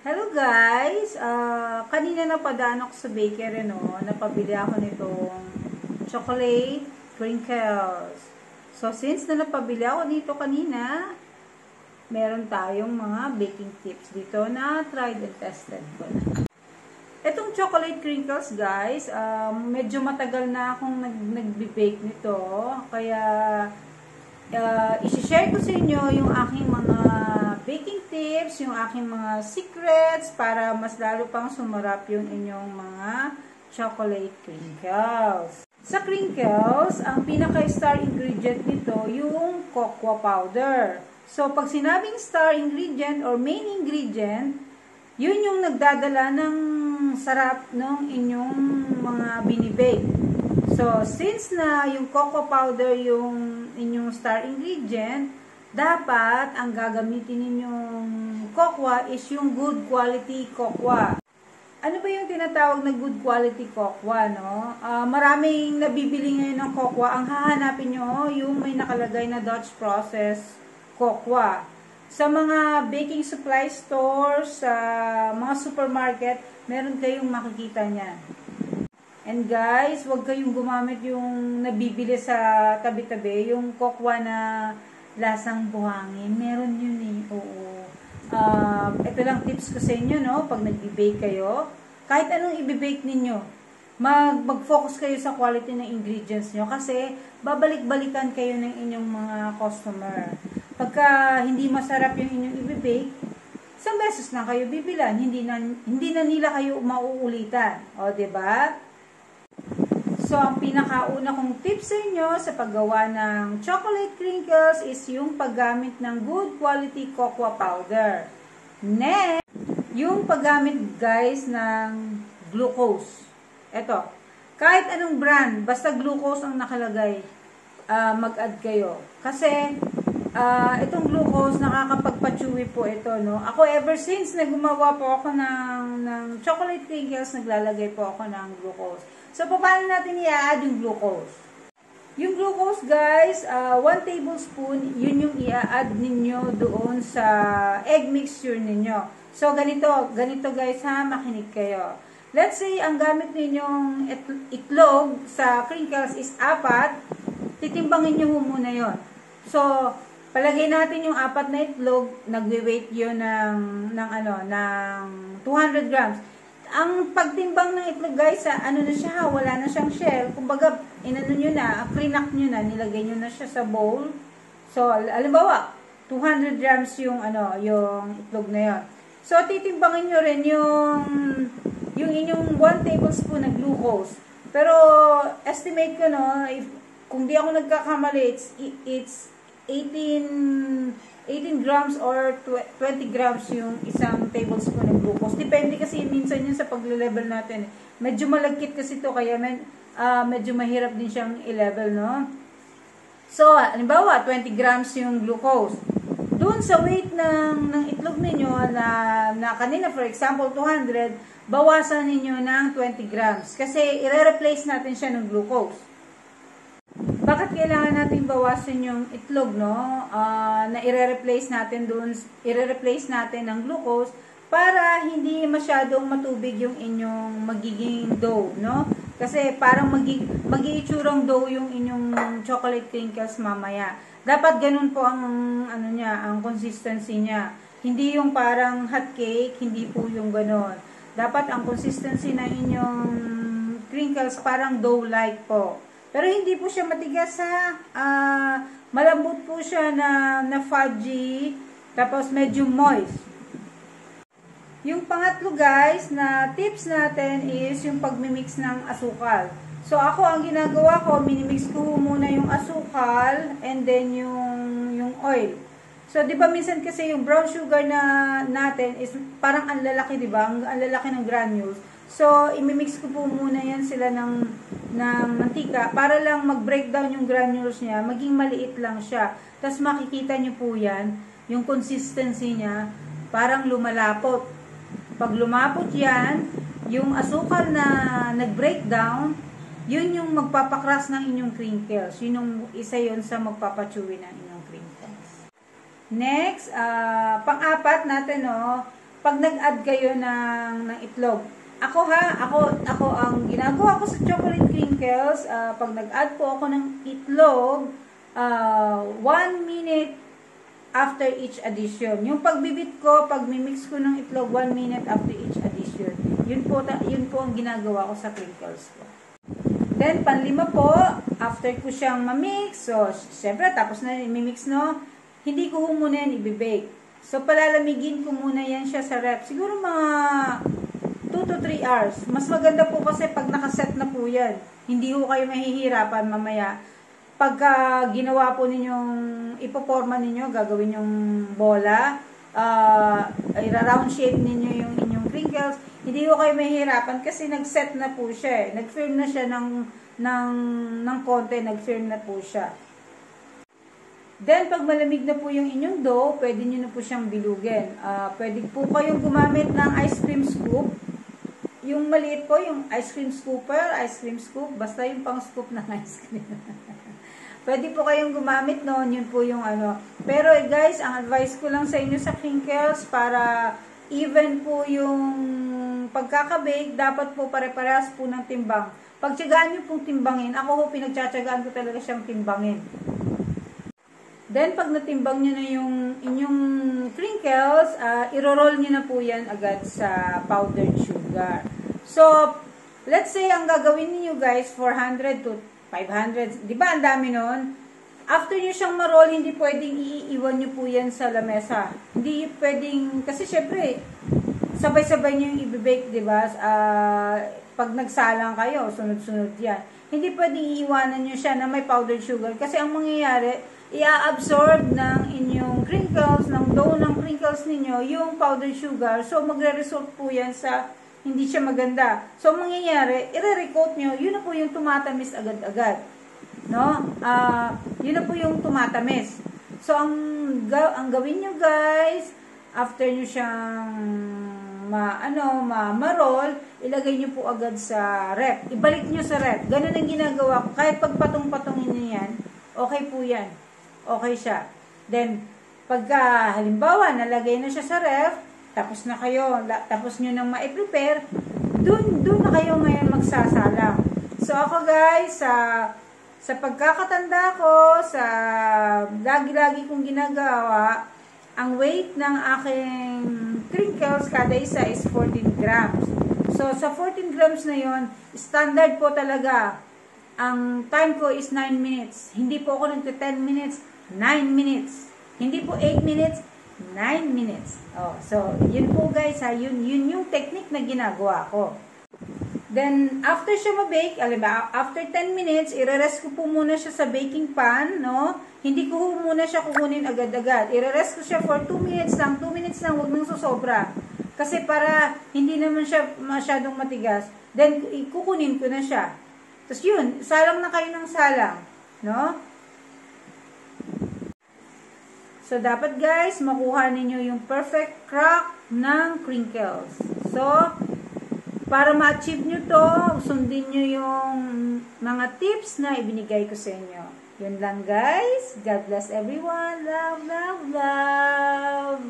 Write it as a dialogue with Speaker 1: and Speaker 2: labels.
Speaker 1: Hello guys! Kanina napadaan ako sa bakery, no? Napabili ako nitong chocolate crinkles. So, since na napabili ako dito kanina, meron tayong mga baking tips dito na tried and tested ko na. Itong chocolate crinkles, guys, medyo matagal na akong nag-bake nito. Kaya, isi-share ko sa inyo yung aking mga baking tips, yung aking mga secrets para mas lalo pang sumarap yung inyong mga chocolate crinkles. Sa crinkles, ang pinaka-star ingredient nito yung cocoa powder. So, pag sinabing star ingredient or main ingredient, yun yung nagdadala ng sarap ng inyong mga binibake. So, since na yung cocoa powder yung inyong star ingredient, dapat ang gagamitin ninyong cocoa is yung good quality cocoa. Ano ba yung tinatawag na good quality cocoa, no? Maraming nabibili ngayon ng cocoa. Ang hahanapin nyo, yung may nakalagay na Dutch process cocoa. Sa mga baking supply stores, sa mga supermarket, meron kayong makikita niyan. And guys, huwag kayong gumamit yung nabibili sa tabi-tabi, yung cocoa na lasang buhangin. Meron yun eh. Oo. Ito lang tips ko sa inyo, no? Pag nag-bake kayo, kahit anong i-bake ninyo, mag-focus kayo sa quality ng ingredients nyo kasi babalik-balikan kayo ng inyong mga customer. Pagka hindi masarap yung inyong i-bake, isang beses na kayo bibilan, hindi na nila kayo mauulitan. O, diba? So, ang pinakauna kong tips sa inyo sa paggawa ng chocolate crinkles is yung paggamit ng good quality cocoa powder. Next, yung paggamit guys ng glucose. Ito, kahit anong brand, basta glucose ang nakalagay, mag-add kayo. Kasi, itong glucose, nakakapagpa-chewy po ito, no? Ako, ever since na gumawa po ako ng chocolate crinkles, naglalagay po ako ng glucose. So, paano natin i-add yung glucose? Yung glucose, guys, 1 tablespoon, yun yung i-add ninyo doon sa egg mixture ninyo. So, ganito guys, ha, makinig kayo. Let's say, ang gamit ninyong itlog sa crinkles is 4, titimbangin nyo muna yon. So, palagay natin yung 4 na itlog, nagwe-weight yun ng 200 grams. Ang pagtimbang ng itlog guys, ano na siya, wala na siyang shell. Kumbaga, inano nyo na, pre-knock nyo na, nilagay nyo na siya sa bowl. So, alimbawa, 200 grams yung itlog na yon. So, titimbangin nyo rin yung inyong 1 tablespoon na glucose. Pero, estimate ko, no, kung di ako nagkakamali, it's 18 grams or 20 grams yung isang tablespoon ng glucose. Depende kasi minsan yun sa pag-level natin. Medyo malagkit kasi ito, kaya medyo mahirap din siyang i-level, no? So, halimbawa, 20 grams yung glucose. Doon sa weight ng itlog ninyo na kanina, for example, 200, bawasan ninyo ng 20 grams. Kasi, i-replace natin siya ng glucose. Bakit kailangan natin bawasan yung itlog, no? Na i-replace natin ng glucose para hindi masyadong matubig yung inyong magiging dough, no? Kasi parang mag-iitsurang dough yung inyong chocolate crinkles mamaya. Dapat ganun po ang ang consistency niya. Hindi yung parang hot cake, hindi po yung ganun. Dapat ang consistency ng inyong crinkles parang dough-like po. Pero hindi po siya matigas, ha. Malambot po siya na fudgy, tapos medyo moist. Yung pangatlo guys, na tips natin is yung pagmimix ng asukal. So ako, ang ginagawa ko, minimix ko muna yung asukal and then yung oil. So, di ba minsan kasi yung brown sugar na natin is parang ang lalaki, di ba? Ang lalaki ng granules. So, imimix ko po muna yan sila ng mantika para lang mag-breakdown yung granules niya, maging maliit lang siya. Tapos makikita nyo po yan, yung consistency niya, parang lumalapot. Pag lumapot yan, yung asukal na nag-breakdown, yun yung magpapakras ng inyong crinkles. Yun yung isa yun sa magpapachewy ng inyong crinkles. Next, pang-apat natin, no, pag nag-add kayo ng itlog. Ako ang ginagawa ko sa chocolate crinkles, pag nag-add po ako ng itlog, 1 minute after each addition. Yung pagbibit ko, pag mimix ko ng itlog, 1 minute after each addition. Yun po ang ginagawa ko sa crinkles ko. Then, panlima po, after ko siyang mamix, so, syempre, tapos na mimix, no? Hindi ko muna yan ibibake. So, palalamigin ko muna yan siya sa ref. Siguro mga 2 to 3 hours. Mas maganda po kasi pag nakaset na po yan. Hindi ko kayo mahihirapan mamaya. Pagka ginawa po ninyong, ipoporma ninyo, gagawin yung bola, i-round shape ninyo yung inyong crinkles, hindi ko kayo mahihirapan kasi nag-set na po siya eh. Nag-firm na siya ng konti, nag-firm na po siya. Then, pag malamig na po yung inyong dough, pwede nyo na po siyang bilugin. Pwede po kayong gumamit ng ice cream scoop. Yung maliit po, yung ice cream scooper, ice cream scoop, basta yung pang scoop ng ice cream. Pwede po kayong gumamit noon, yun po yung ano. Pero guys, ang advice ko lang sa inyo sa crinkles, para even po yung pagkakabake, dapat po pare-parehas po ng timbang. Pagtyagaan nyo pong timbangin, ako po pinagtsatsagaan ko talaga siyang timbangin. Then, pag natimbang nyo na yung inyong crinkles, iro-roll nyo na po yan agad sa powdered sugar. So, let's say, ang gagawin niyo guys, 400 to 500. Di ba, ang dami nun? After nyo siyang ma-roll, hindi pwedeng iiwan nyo po yan sa lamesa. Hindi pwedeng, kasi syempre, sabay-sabay nyo yung i-bake, di ba? Pag nagsalang kayo, sunod-sunod yan. Hindi pwedeng iiwanan nyo siya na may powdered sugar. Kasi ang mangyayari, i-absorb ng inyong crinkles, ng dough ng crinkles ninyo, yung powdered sugar. So, magre-result po yan sa hindi siya maganda. So, mangyayari, i-recoat nyo, yun na po yung tumatamis agad-agad. No? Yun na po yung tumatamis. So, ang gawin nyo guys, after nyo siyang ma-roll, ilagay nyo po agad sa ref. Ibalik nyo sa ref. Ganun ang ginagawa ko. Kahit pagpatong-patongin nyo yan, okay po yan. Okay siya. Then, pagka halimbawa, nalagay na siya sa ref, tapos nyo nang ma-prepare, dun na kayo ngayon magsasalang. So, ako guys, sa pagkakatanda ko, sa lagi-lagi kong ginagawa, ang weight ng aking crinkles kada isa is 14 grams. So, sa 14 grams na yon, standard po talaga, ang time ko is 9 minutes. Hindi po ako nagte 10 minutes, 9 minutes. Hindi po 8 minutes, 9 minutes. Oh, so, yun po guys, yun yung technique na ginagawa ko. Then, after siya ma-bake, after 10 minutes, i-rest ko po muna siya sa baking pan, no? Hindi ko muna siya kukunin agad-agad. I-rest ko siya for 2 minutes lang. 2 minutes lang, huwag nang susobra. Kasi para hindi naman siya masyadong matigas. Then, kukunin ko na siya. Tapos yun, salang na kayo ng salang, no? So, dapat guys, makuha ninyo yung perfect crack ng crinkles. So, para ma-achieve nyo to, sundin nyo yung mga tips na ibinigay ko sa inyo. Yun lang guys. God bless everyone. Love, love, love.